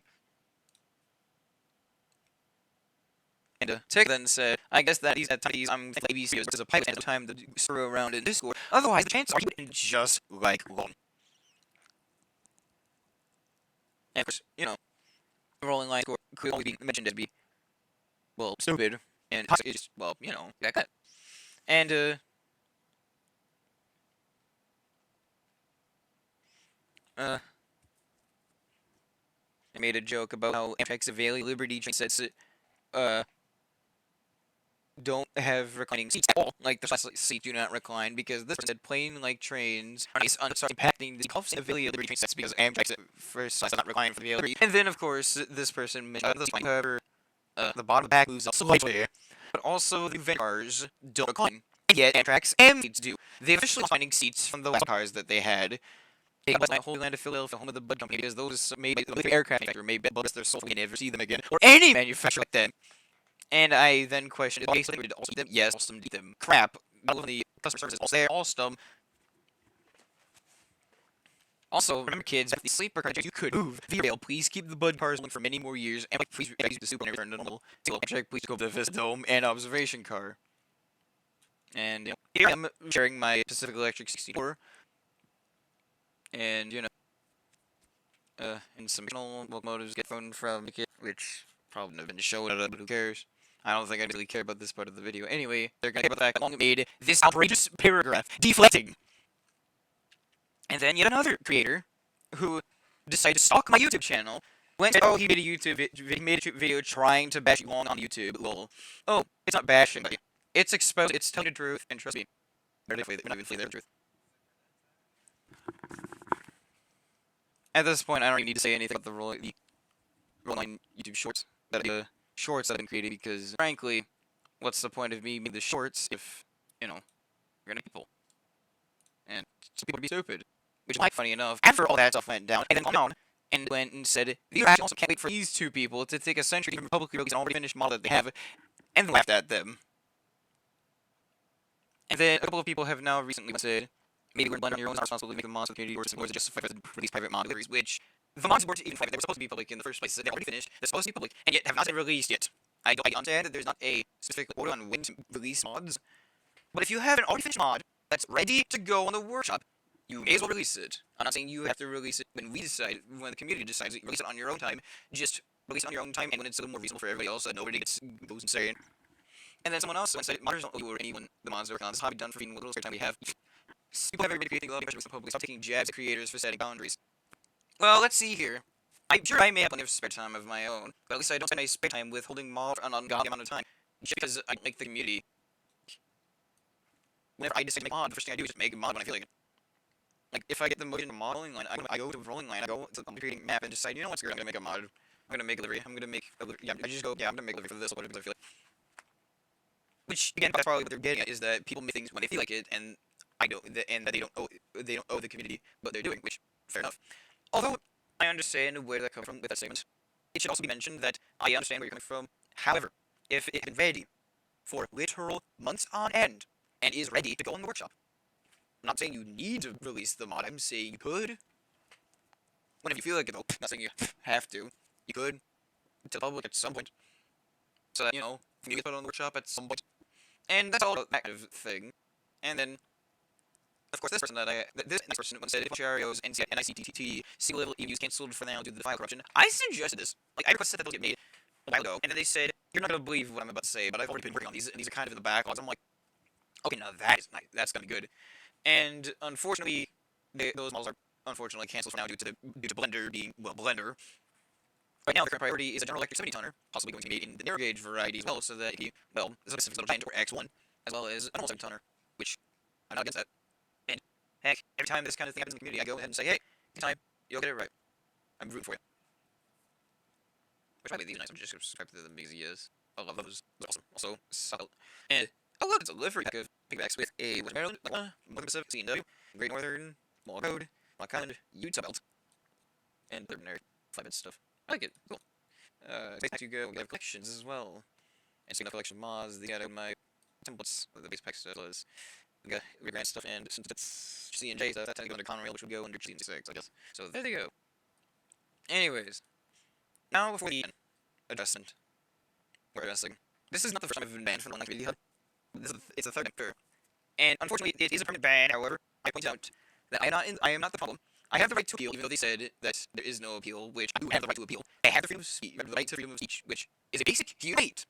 And Tick then said, I guess that these at times I'm ABC is a pilot and time to screw around in Discord. Otherwise, the chances are you would just like Long. And of course, you know, rolling line score could only be mentioned as be, well, stupid. And it's just, well, you know, like that. And, I made a joke about how Amtrak's Avail Liberty train sets don't have reclining seats at all. Like, the seats do not recline because this said plain like trains are impacting the cuffs of Avail Liberty train sets because Amtrak's first does not recline for the Avail Liberty. And then, of course, this person mentioned the however, the bottom back moves up slightly, but also the van cars don't recline. And yet, Amtrak's seats do. They officially reclining seats from the last cars that they had. They got my Holy Land of Philadelphia, home of the Bud Company, because those made by the aircraft manufacturer made bust their soul and never see them again, or any manufacturer like them. And I then questioned, okay, so they did also them? Yes, Alstom did them. Crap. Not only the customer services, also there, Alstom. Also, remember kids, if the sleeper car you could move the rail, please keep the Bud cars going for many more years, and like, please use the super and return to normal. Check, please go to the Vista Dome and observation car. And, you know, here I am sharing my Pacific Electric 64. And, you know, and some additional locomotives get thrown from the kid, which probably wouldn't have been shown, but who cares? I don't think I really care about this part of the video. Anyway, they're gonna care about the fact that Long made this outrageous paragraph deflecting. And then yet another creator who decided to stalk my YouTube channel went and said, oh, he made a YouTube video trying to bash Long on YouTube. Lol. Oh, it's not bashing, buddy. It's exposed. It's telling the truth, and trust me, they're not even flee their truth. At this point, I don't even need to say anything about the rolling YouTube shorts that shorts that I've been creating because, frankly, what's the point of me making the shorts if, you know, you're gonna people and some people would be stupid. Which, like, funny enough, after all that stuff went down, and then down and went and said, "You also can't wait for these two people to take a century to publicly release an already finished model that they have," and laughed at them. And then a couple of people have now recently said, maybe we're on your own, not responsible to make the mods for the community, or justify for release private mod deliveries, which the mods weren't even private. They were supposed to be public in the first place. They're already finished. They're supposed to be public, and yet have not been released yet. I understand that there's not a specific order on when to release mods, but if you have an already finished mod that's ready to go on the workshop, you may as well release it. I'm not saying you have to release it when we decide, when the community decides to release it on your own time. Just release it on your own time, and when it's a little more reasonable for everybody else, so nobody goes insane. And then someone else said, modders don't owe you or anyone the mods work on. This hobby done for being what little spare time we have. People have everybody creating love, especially with the public. Stop taking jabs at creators for setting boundaries. Well, let's see here. I'm sure I may have plenty of spare time of my own, but at least I don't spend my spare time with holding mobs for an ungodly amount of time. Just because I make the community. Whenever I decide to make a mod, the first thing I do is just make a mod when I feel like it. Like, if I get the motion of modeling line, I go to rolling line, I go to the creating map and decide, you know what, screw it, I'm gonna make a mod. I'm gonna make a livery. I'm gonna make a livery. Yeah, I just go, yeah, I'm gonna make a livery for this, because I feel like. Which, again, that's probably what they're getting at, is that people make things when they feel like it, and and that they don't owe the community what they're doing, which, fair enough. Although, I understand where that comes from with that statement. It should also be mentioned that I understand where you're coming from. However, if it's been ready for literal months on end, and is ready to go in the workshop, I'm not saying you need to release the mod, I'm saying you could. Whenever you feel like it, though. I'm not saying you have to. You could, to the public at some point. So that, you get put on the workshop at some point. And that's all that kind of thing. And then, of course, this next person once said, if Ontario's NICTT single level EMU is cancelled for now due to the file corruption, I suggested this. Like, I requested that those get made a while ago, and then they said, you're not going to believe what I'm about to say, but I've already been working on these, and these are kind of in the backlogs. I'm like, okay, now that is nice. That's going to be good. And unfortunately, those models are unfortunately canceled for now due to Blender being, well, Blender. Right now, the current priority is a General Electric 70 tonner, possibly going to be made in the narrow gauge variety as well, so that if well, there's a specific little giant or X1, as well as a normal 70 tonner, which I'm not against that. And heck, every time this kind of thing happens in the community, I go ahead and say, hey, anytime, you'll get it right. I'm rooting for you. Which, by the way, these are nice. I'm just subscribed to them because he is. I love those. They're awesome. Also, solid. And I love the delivery pack of pigbacks with a West Maryland, Northern Pacific, C&W, Great Northern, Long Road, Rock Island, Utah Belt, and other nerd flatbed stuff. I like it. Cool. Base packs you go. We have collections as well. And speaking of collection mods, they got out my templates of the base packs as well as we got regrant stuff, and since it's C and J stuff, that tends to go under Conrail, which would go under C6, I guess. So there they go. Anyways, now before the adjustment, we're adjusting. This is not the first time I've been banned from the online community hub. It's the third time for. And unfortunately, it is a permanent ban. However, I point out that I am not the problem. I have the right to appeal, even though they said that there is no appeal, which I do have the right to appeal. I have the freedom of speech, the right to freedom of speech, which is a basic human right.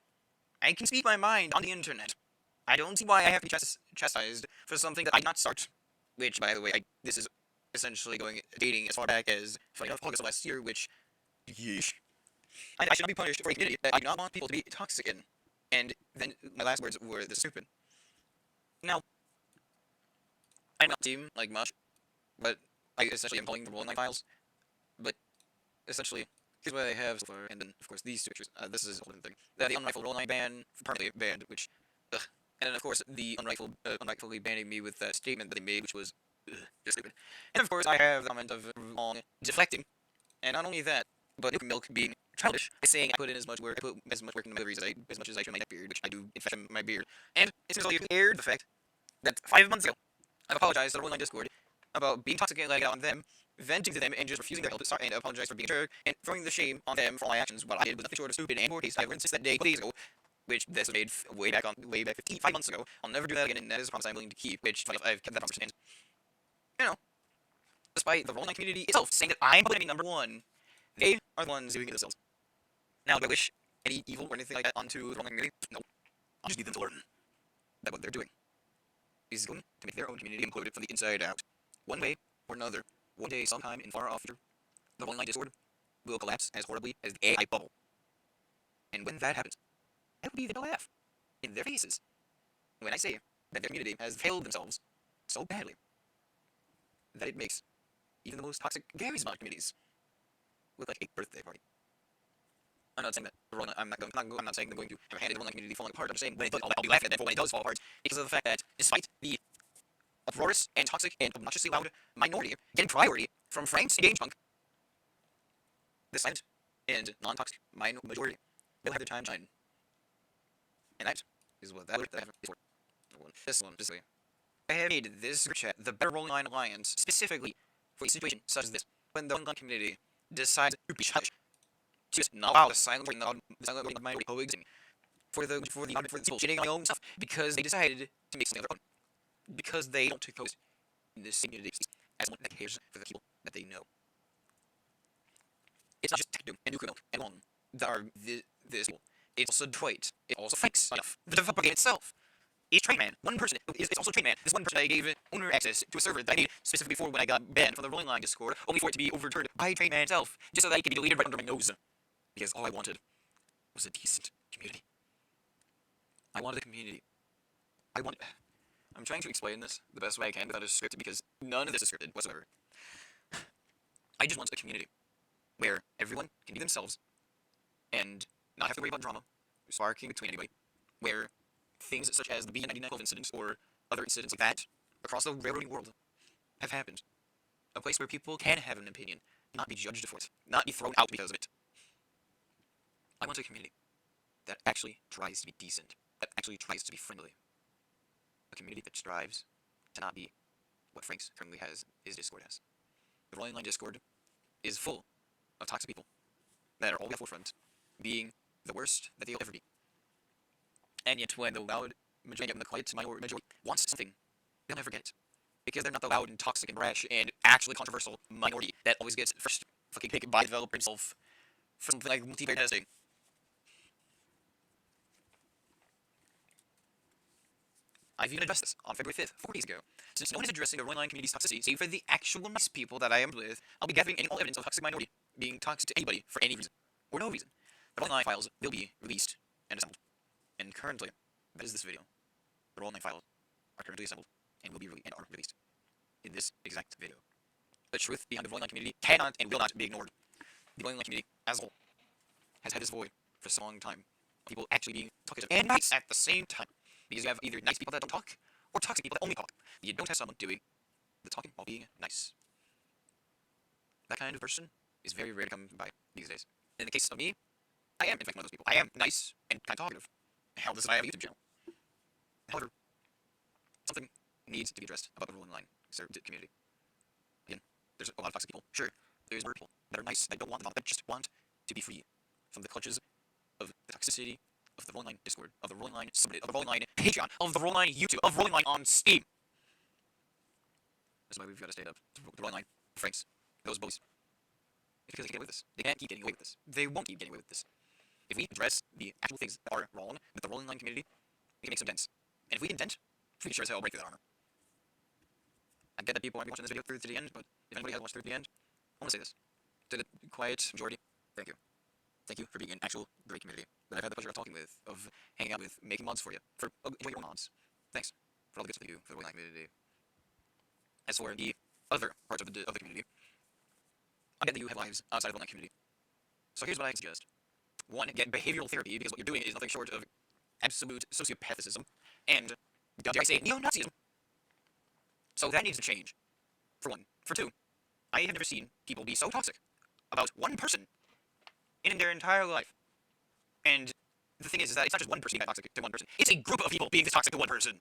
I can speak my mind on the internet. I don't see why I have to be chastised for something that I did not start. Which, by the way, this is essentially dating as far back as August of last year, which, yeesh. I should not be punished for a community that I do not want people to be toxic in. And then my last words were this stupid. Now, I'm not team like much, but I essentially am calling the rolling line files. But essentially, here's what I have so far, and then of course these two pictures. This is a whole different thing. The unrifled rolling line ban, permanently banned, which, ugh. And then of course the unrightfully banning me with that statement that they made, which was just stupid. And of course I have the comment of long deflecting, and not only that, but milk being childish by saying I put in as much work, I put as much work into my deliveries as much as I trim my neck beard, which I do in fact trim my beard. And it's also aired the fact that 5 months ago I've apologized to the rolling line Discord about being toxic and letting out on them, venting to them, and just refusing their help, and apologize for being a jerk, and throwing the shame on them for all my actions. What I did was nothing short of stupid and poor taste. I learned since that day, 2 days ago, which this was made way back 5 months ago. I'll never do that again, and that is a promise I'm willing to keep, which, funny enough, I've kept that promise since. Despite the rolling community itself saying that I'm public enemy #1, they are the ones doing it themselves. Now, do I wish any evil or anything like that onto the rolling community? No. I'll just need them to learn that what they're doing is going to make their own community implode from the inside out. One way or another, one day, sometime in far off future, the rolling line Discord will collapse as horribly as the AI bubble. And when that happens, I will be there to laugh in their faces when I say that their community has failed themselves so badly that it makes even the most toxic Gary's mod communities look like a birthday party. I'm not saying that I'm not saying they're going to have a hand in the rolling community falling apart. I'm just saying when it does, I'll be laughing at them for when it does fall apart, because of the fact that despite the uproarious and toxic and obnoxiously loud minority getting priority from Frank's and Gamespunk, the silent and non-toxic majority will have their time shine. And that is what that I have is for. This one, basically. I have made this chat the Better Rolling Line Alliance specifically for a situation such as this, when the online community decides to be childish, to just not allow the silent minority coexisting for the people shitting on their own stuff because they decided to make something of their own, because they don't coexist in this same community as someone that cares for the people that they know. It's not just Tech Doom and Nuclear Milk and Long that are this people. It's also Detroit. It also Frank's enough. The developer game itself. is Trainman. One person is also Trainman. This one person I gave owner access to a server that I made specifically for when I got banned from the Rolling Line Discord, only for it to be overturned by Trainman himself, just so that it could be deleted right under my nose. Because all I wanted was a decent community. I wanted a community. I wanted... I'm trying to explain this the best way I can without it scripted, because none of this is scripted whatsoever. I just want a community where everyone can be themselves and not have to worry about drama sparking between anybody, where things such as the B9912 incident or other incidents like that across the railroading world have happened. A place where people can have an opinion, not be judged for it, not be thrown out because of it. I want a community that actually tries to be decent, that actually tries to be friendly. A community that strives to not be what Frank's currently has his Discord as. The Rolling Line Discord is full of toxic people that are all at the forefront, being the worst that they'll ever be. And yet, when the loud majority and the quiet majority wants something, they'll never get it. Because they're not the loud and toxic and brash and actually controversial minority that always gets first fucking picked by the developer himself for something like multiplayer testing. I've even addressed this on February 5th, 4 days ago. Since no one is addressing the Rolling Line community's toxicity, save for the actual nice people that I am with, I'll be gathering any all evidence of toxic minority being toxic to anybody for any reason, or no reason. The Rolling Line files will be released and assembled. And currently, that is this video. The Rolling Line files are currently assembled and will be and are released in this exact video. The truth behind the Rolling Line community cannot and will not be ignored. The Rolling Line community, as a whole, has had this void for so long time. People actually being toxic and nice at the same time. Because you have either nice people that don't talk, or toxic people that only talk. You don't have someone doing the talking while being nice. That kind of person is very rare to come by these days. In the case of me, I am in fact one of those people. I am nice and kind of talkative. Hell, this is why I have a YouTube channel. However, something needs to be addressed about the Rolling Line community. Again, there's a lot of toxic people. Sure, there's more people that are nice, that don't want the that just want to be free from the clutches of the toxicity of the Rolling Line Discord, of the Rolling Line Subreddit, of the Rolling Line Patreon, of the Rolling Line YouTube, of Rolling Line on Steam. That's why we've got to stay up. The Rolling Line Franks, those bullies. It's because they can get away with this. They can't keep getting away with this. They won't keep getting away with this. If we address the actual things that are wrong with the Rolling Line community, we can make some dents. And if we can dent, we sure as hell break through that armor. I get that people might be watching this video through to the end, but if anybody has watched through to the end, I want to say this. To the quiet majority, thank you. Thank you for being an actual great community that I've had the pleasure of talking with, of hanging out with, making mods for you, for enjoying your mods. Thanks for all the good stuff you do for the Rolling Line community. As for the other parts of the community, I get that you have lives outside of the Rolling Line community. So here's what I suggest. One, get behavioral therapy, because what you're doing is nothing short of absolute sociopathicism and, dare I say, neo-Nazism. So that needs to change, for one. For two, I have never seen people be so toxic about one person in their entire life. And the thing is that it's not just one person being toxic to one person. It's a group of people being this toxic to one person.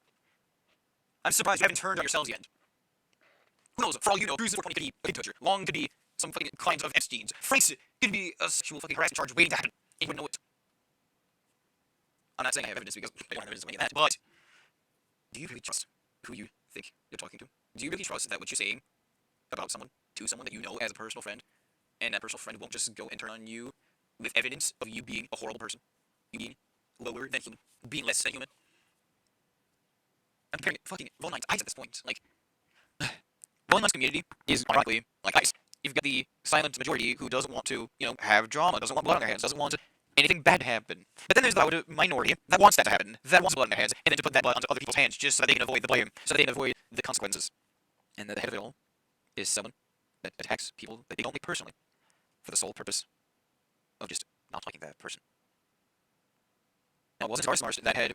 I'm surprised you haven't turned on yourselves yet. Who knows? For all you know, Bruce 420 could be a toucher. Long could be some fucking client of Epstein's. Frank's could be a sexual fucking harassment charge waiting to happen. You wouldn't know it. I'm not saying I have evidence because I don't have evidence of any of that, but do you really trust who you think you're talking to? Do you really trust that what you're saying about someone to someone that you know as a personal friend, and that personal friend won't just go and turn on you with evidence of you being a horrible person, you being lower than human, being less than human? I'm comparing fucking Rolling Line's eyes at this point. Like, Rolling Line's community is ironically like ice. You've got the silent majority who doesn't want to, have drama, doesn't want blood on their hands, doesn't want anything bad to happen. But then there's the loud minority that wants that to happen, that wants blood on their hands, and then to put that blood onto other people's hands just so that they can avoid the blame, so that they can avoid the consequences. And the head of it all is someone that attacks people that they don't like personally, for the sole purpose of just not liking that person. Now, it wasn't Smart that had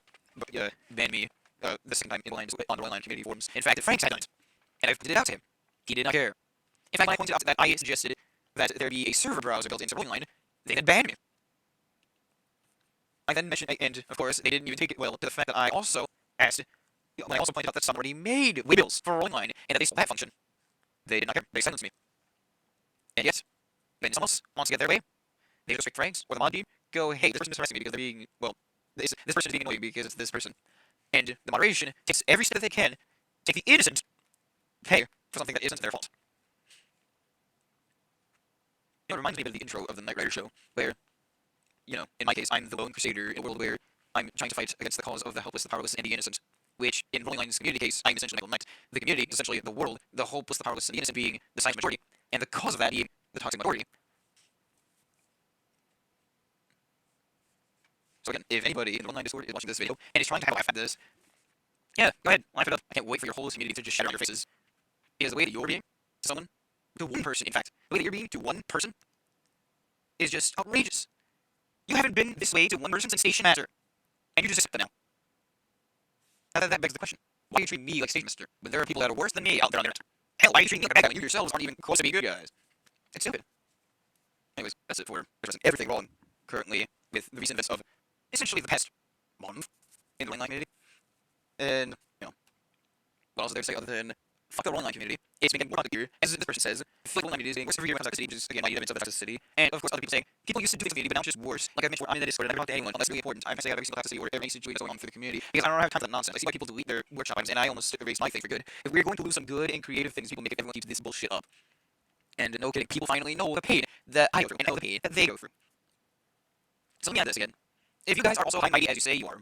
banned me the second time in on the Rolling Line community forums. In fact, Frank had done it, and I pointed it out to him. He did not care. In fact, when I pointed out that I suggested that there be a server browser built into Rolling Line, they then banned me. I then mentioned, and of course, they didn't even take it well to the fact that I also asked, when I also pointed out that someone already made waybills for Rolling Line, and that they saw that function. They did not care. They silenced me. And yet, when someone else wants to get their way, they just pick Franks or the mod team, go, hey, this person is harassing me because they're being, this person is being annoying because it's this person. And the moderation takes every step that they can, take the innocent pay for something that isn't their fault. It reminds me of the intro of the Knight Rider show, where, in my case, I'm the lone crusader in a world where I'm trying to fight against the cause of the helpless, the powerless, and the innocent. which in Rolling Line's community case, I'm essentially Michael Knight. The community is essentially the world, the hopeless, the powerless, and the innocent being the science majority, and the cause of that being the toxic minority. So again, if anybody in the online Discord is watching this video and is trying to have a laugh at this, yeah, go ahead, laugh it up. I can't wait for your whole community to just shatter on your faces. Because the way that you're being to someone, to one person, in fact, the way that you're being to one person is just outrageous. You haven't been this way to one person since Station Master, and you just accept that now. Now that begs the question, why do you treat me like Station Master when there are people that are worse than me out there on the internet? Hell, why do you treat me like a bad guy when you yourselves aren't even close to being good guys? It's stupid. Anyways, that's it for addressing everything wrong currently with the recent events of essentially the past month in the online community. And, what else is there to say other than fuck the online community? It's been getting more toxic here, as this person says. I feel like online community is getting worse every year when it comes to toxicity, which is again my evidence of the toxicity. And of course, other people saying people used to do things with community, but now it's just worse. Like I mentioned, I'm in the Discord and I never talk to anyone unless it's really important. I say I have every single toxicity or every situation that's going on through the community because I don't have time for that nonsense. I see why people delete their workshop items, and I almost erase my thing for good. If we're going to lose some good and creative things, people make it, everyone keeps this bullshit up. And no kidding, people finally know the pain that I go through and know the pain that they go through. So let me add this again. If you guys are also high mighty as you say you are,